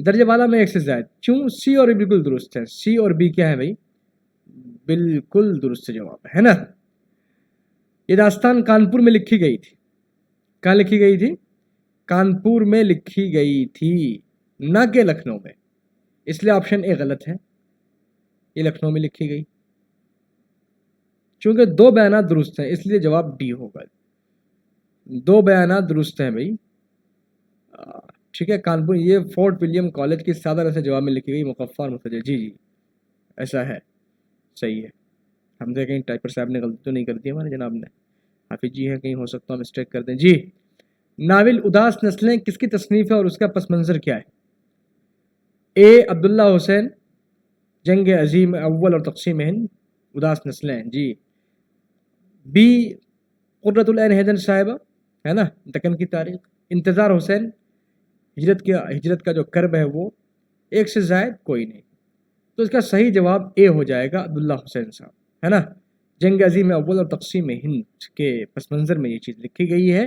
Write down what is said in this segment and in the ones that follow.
درجہ بالا میں ایک سے زائد، کیوں؟ سی اور بی بالکل درست ہے، سی اور بی کیا ہے بھائی؟ بالکل درست جواب ہے نا۔ یہ داستان کانپور میں لکھی گئی تھی، کہاں لکھی گئی تھی؟ کانپور میں لکھی گئی تھی، نہ کہ لکھنؤ میں، اس لیے آپشن اے غلط ہے، یہ لکھنؤ میں لکھی گئی، چونکہ دو بیانات درست ہیں اس لیے جواب ڈی ہوگا، دو بیانات درست ہیں بھائی، ٹھیک ہے۔ کانپور، یہ فورٹ ولیم کالج کی سادہ رسم جواب میں لکھی گئی، مقفع اور متجر، جی جی ایسا ہے، صحیح ہے۔ ہم سے کہیں ٹائپر صاحب نے غلطی تو نہیں کر دی ہمارے جناب نے، حافظ جی ہیں، کہیں ہو سکتا ہے مسٹیک کر دیں جی۔ ناول اداس نسلیں کس کی تصنیف ہے اور اس کا پس منظر کیا ہے؟ اے عبداللہ حسین، جنگ عظیم اول اور تقسیم ہند، اداس نسلیں جی۔ بی قرۃ العین حیدر صاحبہ ہے نا، دکن کی تاریخ۔ انتظار حسین، ہجرت کا جو کرب ہے وہ، ایک سے زائد کوئی نہیں، تو اس کا صحیح جواب اے ہو جائے گا، عبداللہ حسین صاحب ہے نا۔ جنگ عظیم اول اور تقسیم ہند کے پس منظر میں یہ چیز لکھی گئی ہے۔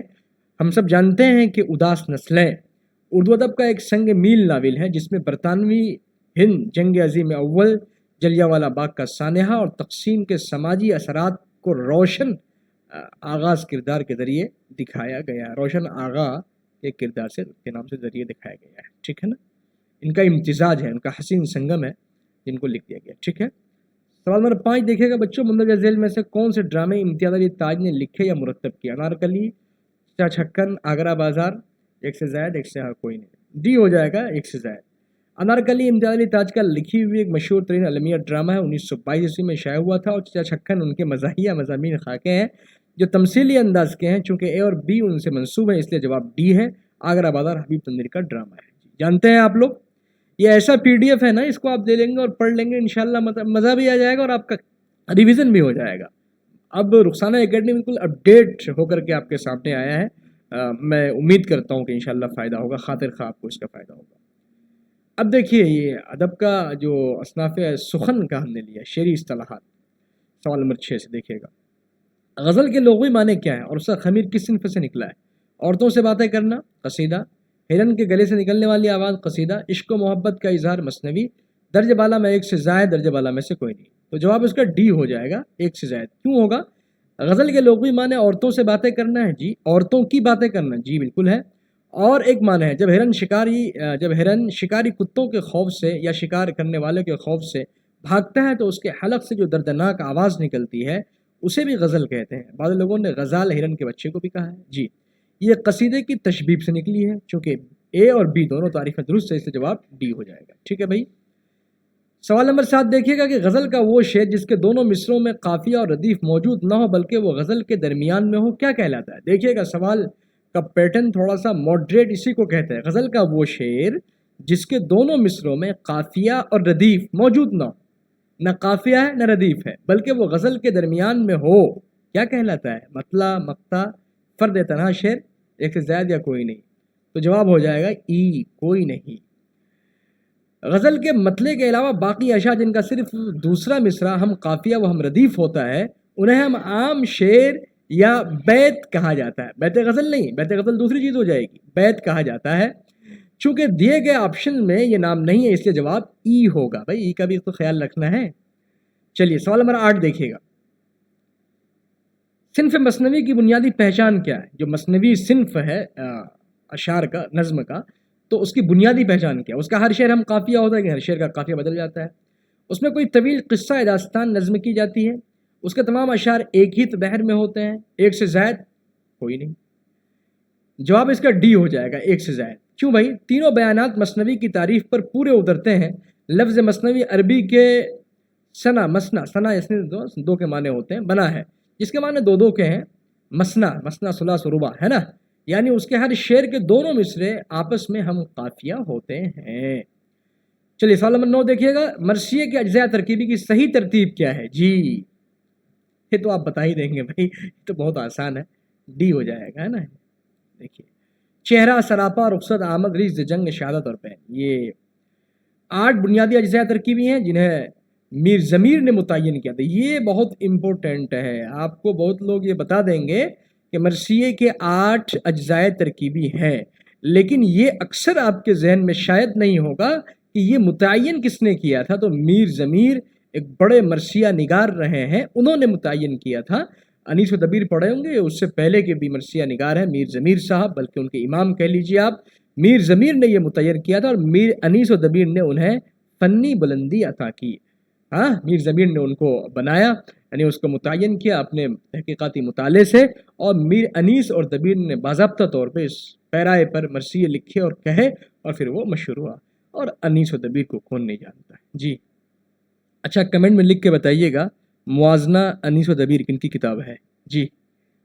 ہم سب جانتے ہیں کہ اداس نسلیں اردو ادب کا ایک سنگ میل ناول ہے جس میں برطانوی ہند جنگ عظیم اول، جلیانوالہ باغ کا سانحہ اور تقسیم کے سماجی اثرات کو روشن آغاز کردار کے ذریعے دکھایا گیا، روشن آغا کے کردار کے نام سے ذریعے دکھایا گیا ہے، ٹھیک ہے نا۔ ان کا امتزاج ہے، ان کا حسین سنگم ہے جن کو لکھ دیا گیا، ٹھیک ہے۔ سوال نمبر 5 دیکھیے گا بچوں، مندرجہ ذیل میں سے کون سے ڈرامے امتیاز علی تاج نے لکھے یا مرتب کیا؟ انارکلی، چچا چھکن، آگرہ بازار، ایک سے زائد، ایک سے کوئی نہیں، ڈی ہو جائے گا، ایک سے زائد۔ انارکلی امتیاز علی تاج کا لکھی ہوئی ایک مشہور ترین المیہ ڈرامہ ہے، 1922 عیسوی میں شائع ہوا تھا، اور چچا چھکن ان کے مزاحیہ مضامین خاکے ہیں جو تمثیلی انداز کے ہیں، چونکہ اے اور بی ان سے منسوب ہیں اس لیے جواب ڈی ہے، آگرہ بازار حبیب تنویر کا ڈرامہ ہے۔ جانتے ہیں آپ لوگ، یہ ایسا پی ڈی ایف ہے نا، اس کو آپ دے لیں گے اور پڑھ لیں گے انشاءاللہ، مزہ بھی آ جائے گا اور آپ کا ریویژن بھی ہو جائے گا۔ اب رخسانہ اکیڈمی بالکل اپڈیٹ ہو کر کے آپ کے سامنے آیا ہے، میں امید کرتا ہوں کہ انشاءاللہ فائدہ ہوگا، خاطر خواہ آپ کو اس کا فائدہ ہوگا۔ اب دیکھیے، یہ ادب کا جو اصناف سخن کا ہم نے لیا، شعری اصطلاحات، سوال نمبر 6 سے دیکھیے گا، غزل کے لغوی معنی کیا ہے اور اس کا خمیر کس صنف سے نکلا ہے؟ عورتوں سے باتیں کرنا، قصیدہ، ہرن کے گلے سے نکلنے والی آواز، قصیدہ، عشق و محبت کا اظہار، مثنوی، درجہ بالا میں ایک سے زائد، درجہ بالا میں سے کوئی نہیں، تو جواب اس کا ڈی ہو جائے گا، ایک سے زائد۔ کیوں ہوگا؟ غزل کے لغوی معنی عورتوں سے باتیں کرنا ہے، جی، عورتوں کی باتیں کرنا، جی بالکل ہے، اور ایک معنی ہے جب ہرن شکاری کتوں کے خوف سے یا شکار کرنے والے کے خوف سے بھاگتا ہے تو اس کے حلق سے جو دردناک آواز نکلتی ہے اسے بھی غزل کہتے ہیں، بعض لوگوں نے غزال ہرن کے بچے کو بھی کہا ہے، جی۔ یہ قصیدے کی تشبیب سے نکلی ہے، چونکہ اے اور بی دونوں تعریفیں درست ہے اس لیے جواب ڈی ہو جائے گا، ٹھیک ہے بھائی۔ سوال نمبر 7 دیکھیے گا کہ غزل کا وہ شعر جس کے دونوں مصروں میں قافیہ اور ردیف موجود نہ ہو بلکہ وہ غزل کے درمیان میں ہو، کیا کہلاتا ہے؟ دیکھیے گا سوال کا پیٹرن تھوڑا سا ماڈریٹ اسی کو کہتے ہیں، غزل کا وہ شعر جس کے دونوں مصروں میں قافیہ اور ردیف موجود نہ ہو، نہ قافیہ ہے نہ ردیف ہے بلکہ وہ غزل کے درمیان میں ہو، کیا کہلاتا ہے؟ مطلع، مقطع، فرد تنہا شعر، ایک سے زائد یا کوئی نہیں، تو جواب ہو جائے گا ای، کوئی نہیں۔ غزل کے مطلع کے علاوہ باقی اشعار جن کا صرف دوسرا مصرع ہم قافیہ و ہم ردیف ہوتا ہے انہیں ہم عام شعر یا بیت کہا جاتا ہے، بیت غزل نہیں، بیت غزل دوسری چیز ہو جائے گی، بیت کہا جاتا ہے۔ چونکہ دیے گئے آپشن میں یہ نام نہیں ہے اس لیے جواب ای ہوگا، بھائی ای کا بھی تو خیال رکھنا ہے۔ چلیے سوال نمبر 8 دیکھیے گا، صنف مثنوی کی بنیادی پہچان کیا ہے؟ جو مثنوی صنف ہے اشعار کا، نظم کا، تو اس کی بنیادی پہچان کیا ہے؟ اس کا ہر شعر ہم قافیہ ہوتا ہے کہ ہر شعر کا قافیہ بدل جاتا ہے، اس میں کوئی طویل قصہ داستان نظم کی جاتی ہے، اس کے تمام اشعار ایک ہی بحر میں ہوتے ہیں، ایک سے زائد کوئی نہیں، جواب اس کا ڈی ہو جائے گا، ایک سے زائد۔ کیوں بھائی؟ تینوں بیانات مثنوی کی تعریف پر پورے اترتے ہیں۔ لفظ مثنوی عربی کے ثنا دو کے معنی ہوتے ہیں، بنا ہے، جس کے معنی دو کے ہیں، مثنا ثلاث و رباع ہے نا، یعنی اس کے ہر شعر کے دونوں مصرے آپس میں ہم قافیہ ہوتے ہیں۔ چلیے سوال نمبر 9 دیکھیے گا، مرثیے کے اجزاء ترکیبی کی صحیح ترتیب کیا ہے؟ جی یہ تو آپ بتا ہی دیں گے بھائی، یہ تو بہت آسان ہے، ڈی ہو جائے گا، ہے نا۔ دیکھیے، چہرہ، سراپا، رخصت، آمد، ریز، جنگ، شہادت اور پین، یہ 8 بنیادی اجزاء ترکیبی ہیں جنہیں میر ضمیر نے متعین کیا تھا۔ یہ بہت امپورٹنٹ ہے، آپ کو بہت لوگ یہ بتا دیں گے کہ مرثیے کے 8 اجزاء ترکیبی ہیں، لیکن یہ اکثر آپ کے ذہن میں شاید نہیں ہوگا کہ یہ متعین کس نے کیا تھا. تو میر ضمیر ایک بڑے مرثیہ نگار رہے ہیں، انہوں نے متعین کیا تھا. انیس و دبیر پڑھے ہوں گے، اس سے پہلے کے بھی مرثیہ نگار ہیں میر ضمیر صاحب، بلکہ ان کے امام کہہ لیجیے آپ. میر ضمیر نے یہ متعین کیا تھا اور میر انیس و دبیر نے انہیں فنی بلندی عطا کی. ہاں، میر ضمیر نے ان کو بنایا، یعنی اس کو متعین کیا اپنے تحقیقاتی مطالعے سے، اور میر انیس اور دبیر نے باضابطہ طور پہ اس پیرائے پر مرثیے لکھے اور کہے، اور پھر وہ مشہور ہوا. اور انیس و دبیر کو کون نہیں جانتا ہے جی. اچھا، کمنٹ میں لکھ کے بتائیے گا موازنہ انیس و دبیر کن کی کتاب ہے جی،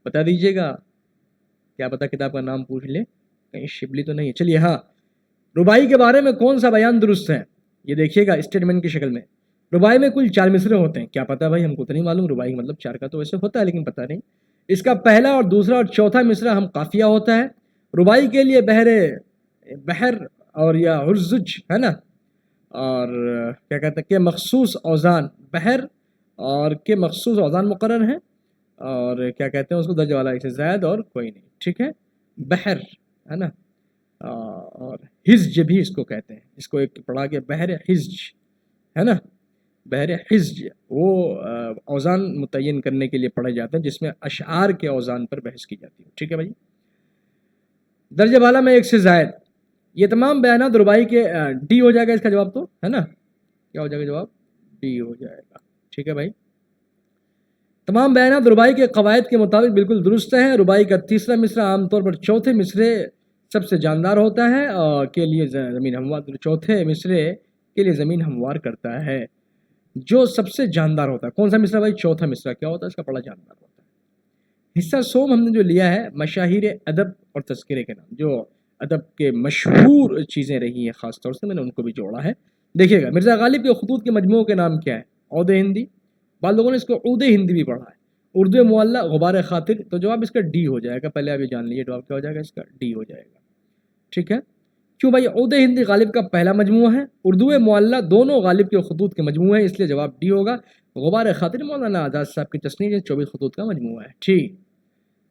بتا دیجیے گا. کیا پتا کتاب کا نام پوچھ لے، کہیں شبلی تو نہیں ہے. چلیے، ہاں، ربائی کے بارے میں کون سا بیان درست ہے؟ یہ دیکھیے گا اسٹیٹمنٹ کی شکل میں. ربائی میں کل 4 مصرے ہوتے ہیں. کیا پتا بھائی، ہم کو تو نہیں معلوم. ربائی مطلب 4 کا تو ویسے ہوتا ہے لیکن پتہ نہیں. اس کا پہلا اور دوسرا اور چوتھا مصرع ہم قافیہ ہوتا ہے. ربائی کے لیے بحر اور یا ہرزج ہے نا، اور کیا کہتے ہیں کہ مخصوص اوزان، بحر اور کے مخصوص اوزان مقرر ہیں، اور کیا کہتے ہیں اس کو درجہ والا ایک سے زائد اور کوئی نہیں. ٹھیک ہے، بحر ہے نا، اور حزج بھی اس کو کہتے ہیں. اس کو ایک پڑھا گیا بحر حزج ہے نا، بحر حزج وہ اوزان متعین کرنے کے لیے پڑھے جاتے ہیں جس میں اشعار کے اوزان پر بحث کی جاتی ہے. ٹھیک ہے بھائی. درجہ بالا میں ایک سے زائد، یہ تمام بیانات ربائی کے ڈی ہو جائے گا اس کا جواب، تو ہے نا، کیا ہو جائے گا جواب؟ ڈی ہو جائے گا. ٹھیک ہے بھائی. تمام بیانات ربائی کے قواعد کے مطابق بالکل درست ہیں. ربائی کا تیسرا مصرع عام طور پر چوتھے مصرے سب سے جاندار ہوتا ہے اور کے لیے زمین ہموار، چوتھے مصرے کے لیے زمین ہموار کرتا ہے. جو سب سے جاندار ہوتا ہے کون سا مصرع بھائی؟ چوتھا مصرع. کیا ہوتا ہے اس کا؟ بڑا جاندار ہوتا ہے. حصہ سوم ہم نے جو لیا ہے مشاہیر ادب اور تذکرے کے نام، جو ادب کے مشہور چیزیں رہی ہیں خاص طور سے میں نے ان کو بھی جوڑا ہے. دیکھیے گا مرزا غالب کے خطوط کے مجموعوں کے نام کیا ہے؟ عود ہندی، بعض لوگوں نے اس کو عود ہندی بھی پڑھا ہے. اردو معلّہ، غبار خاطر. تو جواب اس کا ڈی ہو جائے گا. پہلے آپ یہ جان لیجیے جواب کیا ہو جائے گا اس کا؟ ڈی ہو جائے گا. ٹھیک ہے. کیوں بھائی؟ عود ہندی غالب کا پہلا مجموعہ ہے، اردو معلّہ دونوں غالب کے خطوط کے مجموعے ہیں، اس لیے جواب ڈی ہوگا. غبار خاطر مولانا آزاد صاحب کی تصنیف 24 خطوط کا مجموعہ ہے. ٹھیک.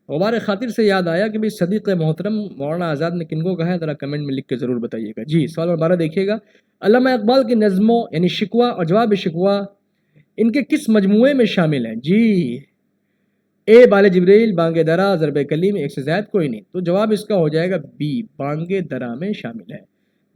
غبار خاطر سے یاد آیا کہ بھائی صدیق محترم مولانا آزاد نے کن کو کہا ہے؟ ذرا کمنٹ میں لکھ کے ضرور بتائیے گا جی. سوال نمبر 12 دیکھیے گا. علامہ اقبال کی نظموں یعنی شکوہ اور جواب شکوہ ان کے کس مجموعے میں شامل ہیں جی؟ اے بال جبریل، بانگ درا، ضرب کلیم، ایک سے زائد کوئی نہیں. تو جواب اس کا ہو جائے گا بی، بانگ درا میں شامل ہے.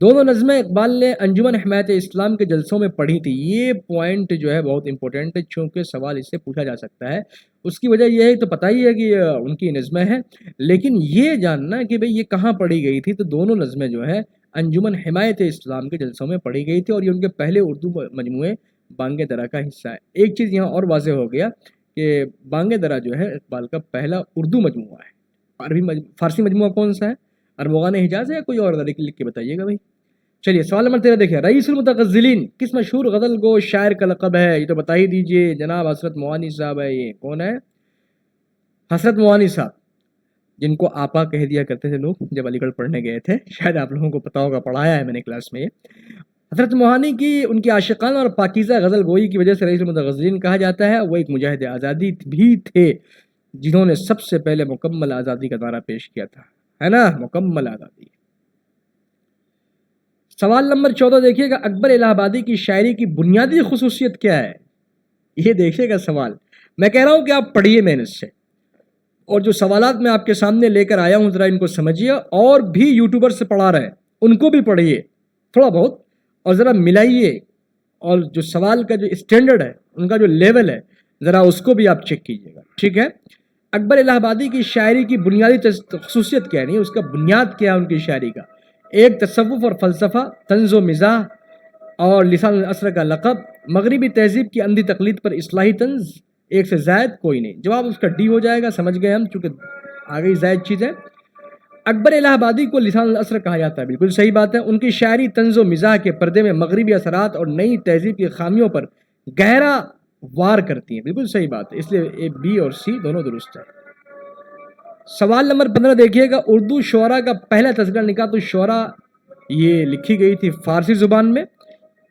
دونوں نظمیں اقبال نے انجمن حمایت اسلام کے جلسوں میں پڑھی تھی. یہ پوائنٹ جو ہے بہت امپورٹنٹ ہے چونکہ سوال اس سے پوچھا جا سکتا ہے. اس کی وجہ یہ ہے تو پتہ ہی ہے کہ ان کی نظمیں ہیں، لیکن یہ جاننا کہ بھئی یہ کہاں پڑھی گئی تھی. تو دونوں نظمیں جو ہے انجمن حمایت اسلام کے جلسوں میں پڑھی گئی تھی اور یہ ان کے پہلے اردو مجموعے بانگ درا کا حصہ ہے. ایک چیز یہاں اور واضح ہو گیا کہ بانگ درا جو ہے اقبال کا پہلا اردو مجموعہ ہے. فارسی مجموعہ کون سا ہے؟ ارمغان حجاز ہے یا کوئی اور؟ لکھ کے بتائیے گا بھائی. چلیے سوال نمبر 13 دیکھیں. رئیس المتغزلین کس مشہور غزل گو شاعر کا لقب ہے؟ یہ تو بتا ہی دیجئے جناب. حسرت موانی صاحب ہے. یہ کون ہے؟ حسرت موانی صاحب، جن کو آپا کہہ دیا کرتے تھے لوگ جب علی گڑھ پڑھنے گئے تھے. شاید آپ لوگوں کو پتا ہوگا، پڑھایا ہے میں نے کلاس میں. حضرت موہانی کی ان کی عاشقانہ اور پاکیزہ غزل گوئی کی وجہ سے رئیس المتغزلین کہا جاتا ہے. وہ ایک مجاہد آزادی بھی تھے جنہوں نے سب سے پہلے مکمل آزادی کا نعرہ پیش کیا تھا، ہے نا، مکمل آزادی. سوال نمبر 14 دیکھیے گا. اکبر الہ آبادی کی شاعری کی بنیادی خصوصیت کیا ہے؟ یہ دیکھیے گا سوال. میں کہہ رہا ہوں کہ آپ پڑھیے محنت سے، اور جو سوالات میں آپ کے سامنے لے کر آیا ہوں ذرا ان کو سمجھیے. اور بھی یوٹیوبر سے پڑھا رہے ہیں ان کو بھی پڑھیے تھوڑا بہت، اور ذرا ملائیے، اور جو سوال کا جو اسٹینڈرڈ ہے ان کا جو لیول ہے ذرا اس کو بھی آپ چیک کیجیے گا. ٹھیک ہے. اکبر الہ آبادی کی شاعری کی بنیادی خصوصیت کیا ہے، نہیں اس کا بنیاد کیا ہے ان کی شاعری کا؟ ایک تصوف اور فلسفہ، طنز و مزاح اور لسان العصر کا لقب، مغربی تہذیب کی اندھی تقلید پر اصلاحی طنز، ایک سے زائد کوئی نہیں. جواب اس کا ڈی ہو جائے گا. سمجھ گئے ہم چونکہ آگئی زائد چیز ہے. اکبر الہ آبادی کو لسان العصر کہا جاتا ہے، بالکل صحیح بات ہے. ان کی شاعری طنز و مزاح کے پردے میں مغربی اثرات اور نئی تہذیب کی خامیوں پر گہرا وار کرتی ہیں، بالکل صحیح بات ہے. اس لیے اے بی اور سی دونوں درست ہے. سوال نمبر 15 دیکھیے گا. اردو شعراء کا پہلا تذکرہ نکات الشعراء یہ لکھی گئی تھی فارسی زبان میں.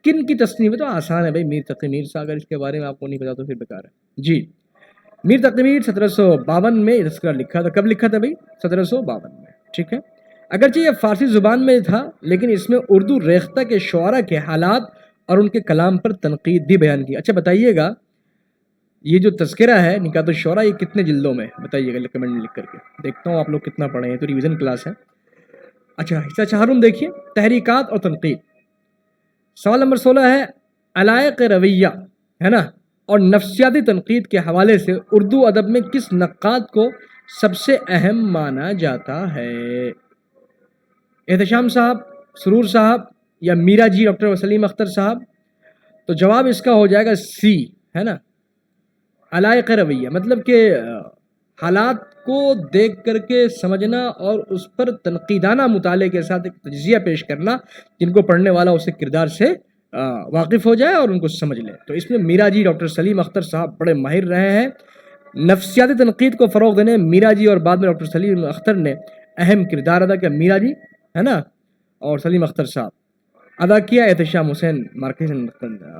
کن کی تصنیف ہے؟ تو آسان ہے بھائی، میر تقی میر سے. اگر اس کے بارے میں آپ کو نہیں پتا تو پھر بیکار ہے جی. میر تقی میر 1752 میں تذکرہ لکھا تھا. کب لکھا تھا بھائی؟ 1752 میں. ٹھیک ہے. اگرچہ یہ فارسی زبان میں تھا لیکن اس میں اردو ریختہ کے شعراء کے حالات اور ان کے کلام پر تنقید بھی بیان کی۔ اچھا بتائیے گا یہ جو تذکرہ ہے نکات الشعراء یہ کتنے جلدوں میں ہے؟ بتائیے گا کمنٹ میں لکھ کر کے، دیکھتا ہوں آپ لوگ کتنا پڑھے ہیں، تو ریویژن کلاس ہے۔ اچھا حصہ چہارم دیکھیے، تحریکات اور تنقید۔ سوال نمبر 16 ہے علائق رویہ ہے نا اور نفسیاتی تنقید کے حوالے سے اردو ادب میں کس نقاد کو سب سے اہم مانا جاتا ہے؟ احتشام صاحب، سرور صاحب یا میرا جی ڈاکٹر وسلیم اختر صاحب؟ تو جواب اس کا ہو جائے گا سی، ہے نا، علائق رویہ، مطلب کہ حالات کو دیکھ کر کے سمجھنا اور اس پر تنقیدانہ مطالعے کے ساتھ ایک تجزیہ پیش کرنا جن کو پڑھنے والا اسے کردار سے واقف ہو جائے اور ان کو سمجھ لے۔ تو اس میں میرا جی ڈاکٹر سلیم اختر صاحب بڑے ماہر رہے ہیں۔ نفسیاتی تنقید کو فروغ دینے میرا جی اور بعد میں ڈاکٹر سلیم اختر نے اہم کردار ادا کیا۔ میرا جی ہے نا اور سلیم اختر صاحب ادا کیا۔ احتشام حسین مارکسی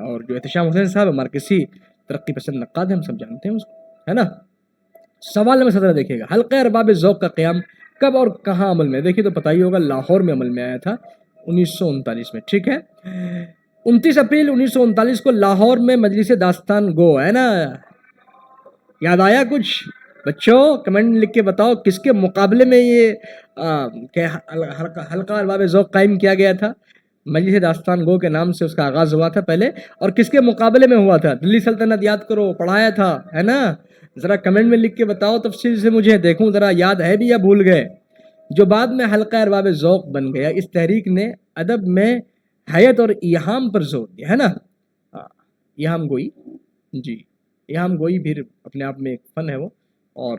اور جو احتشام حسین صاحب مارکسی ترقی پسند نقاد ہیں، ہم سب جانتے ہیں اس کو، ہے نا۔ سوال نمبر 17 دیکھیے گا، حلقہ ارباب ذوق کا قیام کب اور کہاں عمل میں؟ دیکھیے تو پتہ ہی ہوگا، لاہور میں عمل میں آیا تھا 1939 میں، ٹھیک ہے۔ 29 اپریل 1939 کو لاہور میں مجلس داستان گو، ہے نا، یاد آیا کچھ بچوں؟ کمنٹ لکھ کے بتاؤ کس کے مقابلے میں یہ حلقہ ارباب ذوق قائم کیا گیا تھا؟ مجلس داستان گو کے نام سے اس کا آغاز ہوا تھا پہلے، اور کس کے مقابلے میں ہوا تھا؟ دلی سلطنت یاد کرو، پڑھایا تھا، ہے نا، ذرا کمنٹ میں لکھ کے بتاؤ تفصیل سے، مجھے دیکھوں ذرا یاد ہے بھی یا بھول گئے۔ جو بعد میں حلقہ ارباب ذوق بن گیا، اس تحریک نے ادب میں حیت اور ایہام پر زور دیا، ہے نا، ایہام گوئی، جی ایہام گوئی بھی اپنے آپ میں ایک فن ہے وہ، اور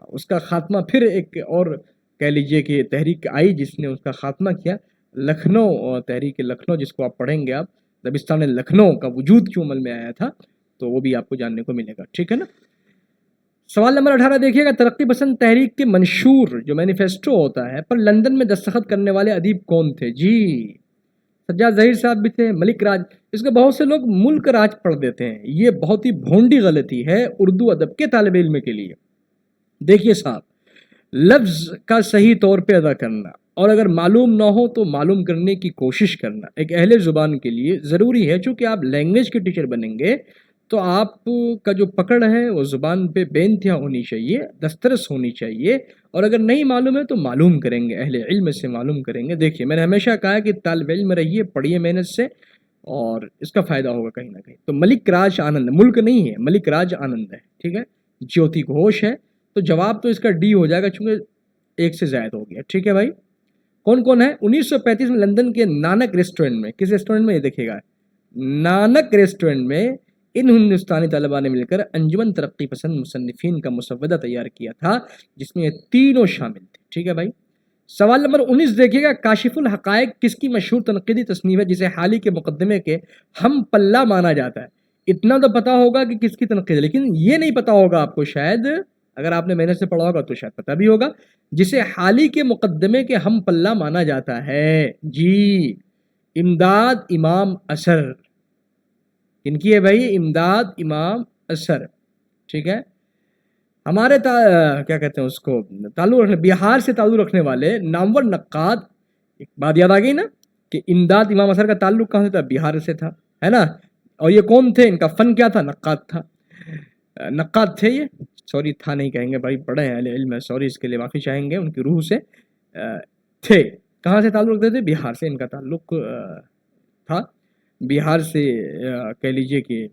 اس کا خاتمہ پھر ایک اور کہہ لیجئے کہ تحریک آئی جس نے اس کا خاتمہ کیا، لکھنؤ، تحریک لکھنؤ، جس کو آپ پڑھیں گے آپ، دبستان لکھنؤ کا وجود کیوں عمل میں آیا تھا، تو وہ بھی آپ کو جاننے کو ملے گا، ٹھیک ہے نا۔ سوال نمبر 18 دیکھیے گا، ترقی پسند تحریک کے منشور جو مینیفیسٹو ہوتا ہے پر لندن میں دستخط کرنے والے ادیب کون تھے؟ جی سجاد ظہیر صاحب بھی تھے، ملک راج۔ اس کو بہت سے لوگ ملک راج پڑھ دیتے ہیں، یہ بہت ہی بھونڈی غلطی ہے اردو ادب کے طالب علم کے لیے۔ دیکھیے صاحب، لفظ کا صحیح طور پہ ادا کرنا اور اگر معلوم نہ ہو تو معلوم کرنے کی کوشش کرنا ایک اہل زبان کے لیے ضروری ہے، چونکہ آپ لینگویج کے ٹیچر بنیں گے تو آپ کا جو پکڑ ہے وہ زبان پہ بے انتہا ہونی چاہیے، دسترس ہونی چاہیے، اور اگر نہیں معلوم ہے تو معلوم کریں گے، اہل علم سے معلوم کریں گے۔ دیکھیے میں نے ہمیشہ کہا کہ طالب علم رہیے، پڑھیے محنت سے، اور اس کا فائدہ ہوگا کہیں نہ کہیں۔ تو ملک راج آنند، ملک نہیں ہے، ملک راج آنند ہے، ٹھیک ہے۔ جیوتی گھوش ہے، تو جواب تو اس کا ڈی ہو جائے گا چونکہ ایک سے زائد ہو گیا، ٹھیک ہے بھائی۔ کون کون ہے؟ 1935 میں لندن کے نانک ریسٹورنٹ میں، کس ریسٹورنٹ میں؟ یہ دیکھیے گا، نانک ریسٹورنٹ میں ان ہندوستانی طلباء نے مل کر انجمن ترقی پسند مصنفین کا مسودہ تیار کیا تھا جس میں یہ تینوں شامل تھے، ٹھیک ہے بھائی۔ سوال نمبر 19 دیکھیے گا، کاشف الحقائق کس کی مشہور تنقیدی تصنیف ہے جسے حال ہی کے مقدمے کے ہم پلہ مانا جاتا ہے؟ اتنا تو پتا ہوگا کہ کس کی تنقید ہے، لیکن یہ نہیں پتا ہوگا آپ کو، شاید اگر آپ نے محنت سے پڑھا ہوگا تو شاید پتا بھی ہوگا، جسے حال ہی کے مقدمے کے ہم پلہ مانا جاتا ہے، جی امداد امام اثر۔ کن کی ہے بھائی؟ امداد امام اثر، ٹھیک ہے۔ ہمارے کیا کہتے ہیں اس کو، تعلق رکھنے، بہار سے تعلق رکھنے والے نامور نقاد، ایک بات یاد آ گئی نا کہ امداد امام اثر کا تعلق کہاں سے تھا؟ بہار سے تھا، ہے نا۔ اور یہ کون تھے؟ ان کا فن کیا تھا؟ نقاد تھا، نقاد تھے یہ، سوری تھا نہیں کہیں گے بھائی، بڑے اہل علم ہے، سوری اس کے لیے معافی چاہیں گے، ان کی روح سے تھے۔ کہاں سے تعلق رکھتے تھے؟ بہار سے ان کا تعلق تھا، بہار سے کہہ لیجئے کہ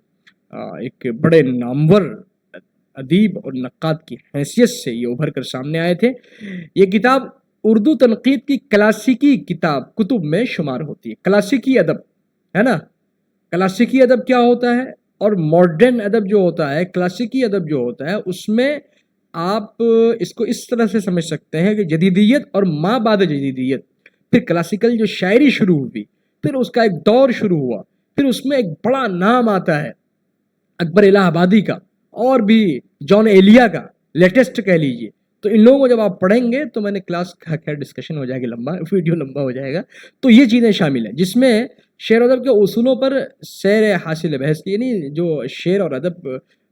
ایک بڑے نامور ادیب اور نقاد کی حیثیت سے یہ ابھر کر سامنے آئے تھے۔ یہ کتاب اردو تنقید کی کلاسیکی کتب میں شمار ہوتی ہے۔ کلاسیکی ادب، ہے نا، کلاسیکی ادب کیا ہوتا ہے اور ماڈرن ادب جو ہوتا ہے، کلاسیکی ادب جو ہوتا ہے اس میں آپ اس کو اس طرح سے سمجھ سکتے ہیں کہ جدیدیت اور ما بعد جدیدیت، پھر کلاسیکل جو شاعری شروع ہوئی، پھر اس کا ایک دور شروع ہوا، پھر اس میں ایک بڑا نام آتا ہے اکبر الہ آبادی کا، اور بھی جان ایلیا کا، لیٹسٹ کہہ لیجئے۔ تو ان لوگوں کو جب آپ پڑھیں گے تو میں نے کلاس کا خیر ڈسکشن ہو جائے گی لمبا، ویڈیو لمبا ہو جائے گا، تو یہ چیزیں شامل ہیں جس میں شعر و ادب کے اصولوں پر سیر حاصل بحث کی، یعنی جو شعر اور ادب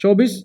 24,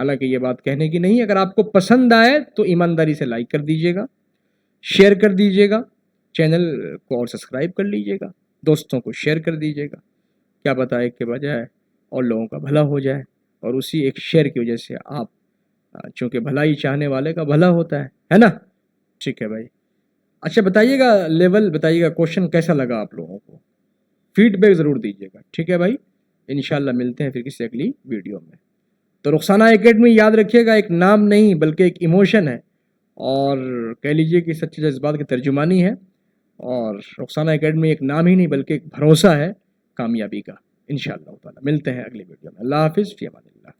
حالانکہ یہ بات کہنے کی نہیں. اگر آپ کو پسند آئے تو ایمانداری سے لائک کر دیجیے گا، شیئر کر دیجیے گا، چینل کو اور سبسکرائب کر لیجیے گا، دوستوں کو شیئر کر دیجیے گا. کیا پتہ ہے کہ بجائے اور لوگوں کا بھلا ہو جائے، اور اسی ایک شیئر کی وجہ سے آپ چونکہ بھلائی چاہنے والے کا بھلا ہوتا ہے نا. ٹھیک ہے بھائی. اچھا بتائیے گا، لیول بتائیے گا، کوشچن کیسا لگا آپ لوگوں کو، فیڈ بیک ضرور دیجیے گا. ٹھیک ہے بھائی. انشاءاللہ ملتے ہیں پھر کسی اگلی ویڈیو میں. تو رخسانہ اکیڈمی یاد رکھیے گا ایک نام نہیں بلکہ ایک ایموشن ہے، اور کہہ لیجیے کہ سچے جذبات کی ترجمانی ہے. اور رخسانہ اکیڈمی ایک نام ہی نہیں بلکہ ایک بھروسہ ہے کامیابی کا. انشاءاللہ تعالی ملتے ہیں اگلی ویڈیو میں. اللہ حافظ، فی امان اللہ.